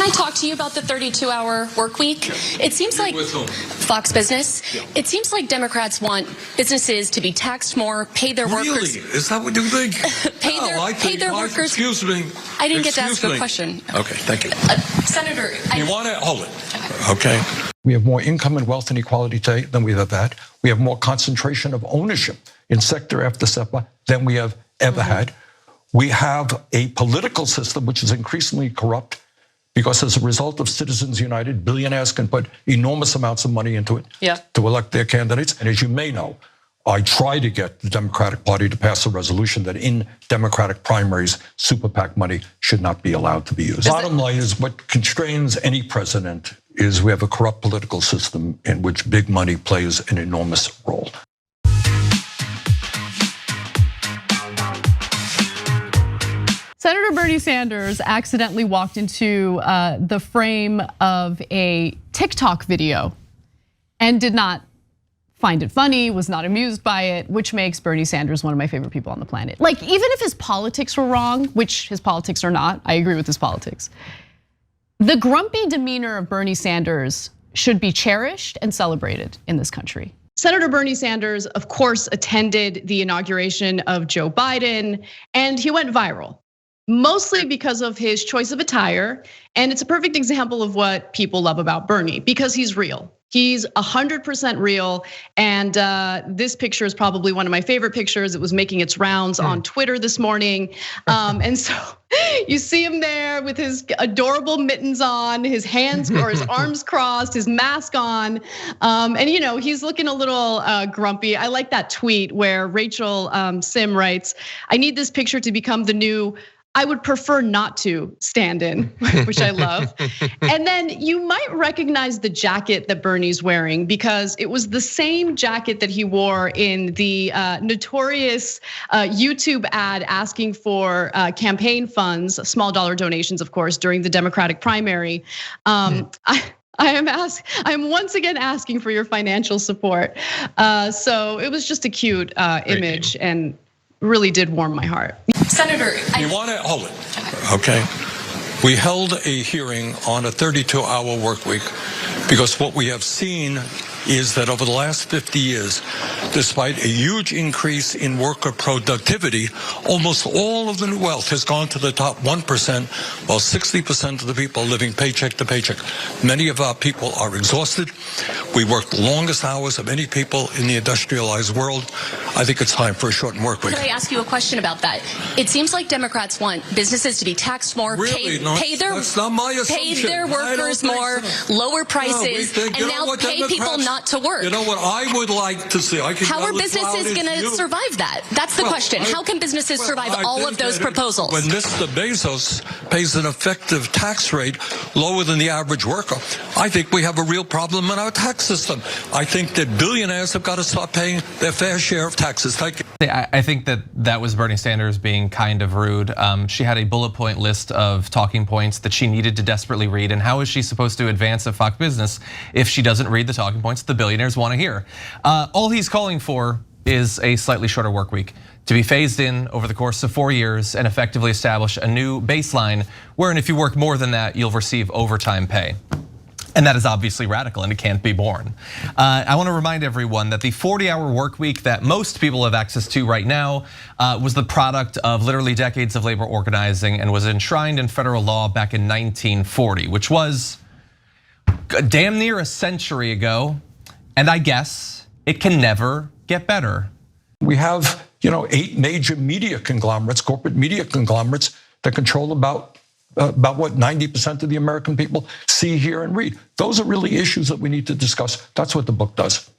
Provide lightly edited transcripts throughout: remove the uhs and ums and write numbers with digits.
I talk to you about the 32-hour work week? It seems like Fox Business. It seems like Democrats want businesses to be taxed more, pay their workers. Really? Is that what you think? pay their workers. Excuse me. I didn't get to ask a question. Okay, thank you. Senator, you want to hold it? Okay. We have more income and wealth inequality today than we've ever had. We have more concentration of ownership in sector after sector than we have ever had. We have a political system which is increasingly corrupt because as a result of Citizens United, billionaires can put enormous amounts of money into it to elect their candidates. And as you may know, I try to get the Democratic Party to pass a resolution that in Democratic primaries, super PAC money should not be allowed to be used. Bottom line is what constrains any president is we have a corrupt political system in which big money plays an enormous role. Senator Bernie Sanders accidentally walked into the frame of a TikTok video and did not find it funny, was not amused by it, which makes Bernie Sanders one of my favorite people on the planet. Like, even if his politics were wrong, which his politics are not, I agree with his politics. The grumpy demeanor of Bernie Sanders should be cherished and celebrated in this country. Senator Bernie Sanders, of course, attended the inauguration of Joe Biden, and he went viral. Mostly because of his choice of attire. And it's a perfect example of what people love about Bernie, because he's real. He's 100% real. And this picture is probably one of my favorite pictures. It was making its rounds on Twitter this morning. And so you see him there with his adorable mittens on, his hands or his arms crossed, his mask on. And he's looking a little grumpy. I like that tweet where Rachel Sim writes, "I need this picture to become the new I would prefer not to stand in," which I love. And then you might recognize the jacket that Bernie's wearing because it was the same jacket that he wore in the notorious YouTube ad asking for campaign funds, small dollar donations, of course, during the Democratic primary. I am once again asking for your financial support. So it was just a cute image and really did warm my heart. Senator, you want to hold it? Okay. We held a hearing on a 32-hour work week because what we have seen is that over the last 50 years, despite a huge increase in worker productivity, almost all of the new wealth has gone to the top 1%, while 60% of the people are living paycheck to paycheck. Many of our people are exhausted. We work the longest hours of any people in the industrialized world. I think it's time for a shortened work week. Could I ask you a question about that? It seems like Democrats want businesses to be taxed more, pay their workers more, lower prices, and now pay people not to work. You know what I would like to see? How are businesses going to survive that? That's the question. How can businesses survive all of those proposals? When Mr. Bezos pays an effective tax rate lower than the average worker, I think we have a real problem in our tax system. I think that billionaires have got to start paying their fair share of taxes. Thank you. I think that was Bernie Sanders being kind of rude. She had a bullet point list of talking points that she needed to desperately read. And how is she supposed to advance a Fox Business if she doesn't read the talking points the billionaires want to hear? All he's calling for is a slightly shorter work week to be phased in over the course of 4 years and effectively establish a new baseline wherein if you work more than that, you'll receive overtime pay. And that is obviously radical and it can't be borne. I want to remind everyone that the 40-hour work week that most people have access to right now was the product of literally decades of labor organizing and was enshrined in federal law back in 1940, which was damn near a century ago. And I guess it can never get better. We have 8 major media conglomerates, corporate media conglomerates that control about what 90% of the American people see, hear, and read. Those are really issues that we need to discuss. That's what the book does.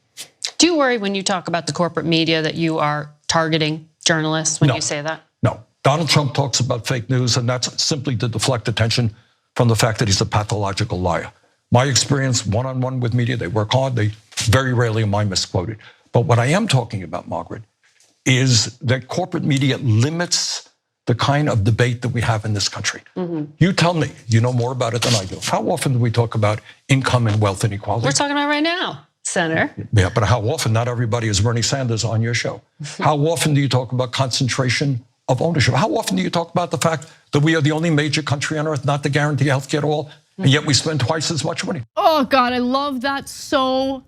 Do you worry when you talk about the corporate media that you are targeting journalists when you say that? No. Donald Trump talks about fake news, and that's simply to deflect attention from the fact that he's a pathological liar. My experience one-on-one with media, they work hard. They very rarely am I misquoted. But what I am talking about, Margaret, is that corporate media limits the kind of debate that we have in this country. You tell me, you know more about it than I do. How often do we talk about income and wealth inequality? We're talking about right now, Senator. Yeah, but how often? Not everybody is Bernie Sanders on your show. How often do you talk about concentration of ownership? How often do you talk about the fact that we are the only major country on earth not to guarantee health care to all? And yet we spend twice as much money. Oh God, I love that so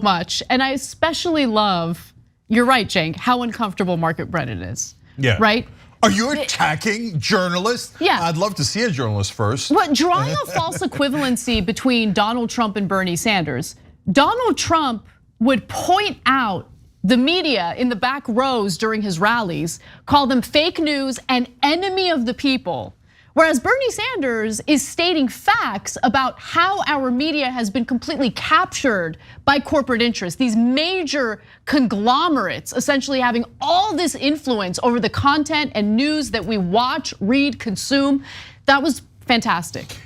much. And I especially love, you're right, Cenk, how uncomfortable Margaret Brennan is. Yeah. Right? Are you attacking journalists? Yeah. I'd love to see a journalist first. What, drawing a false equivalency between Donald Trump and Bernie Sanders. Donald Trump would point out the media in the back rows during his rallies, call them fake news and enemy of the people. Whereas Bernie Sanders is stating facts about how our media has been completely captured by corporate interests. These major conglomerates essentially having all this influence over the content and news that we watch, read, consume. That was fantastic.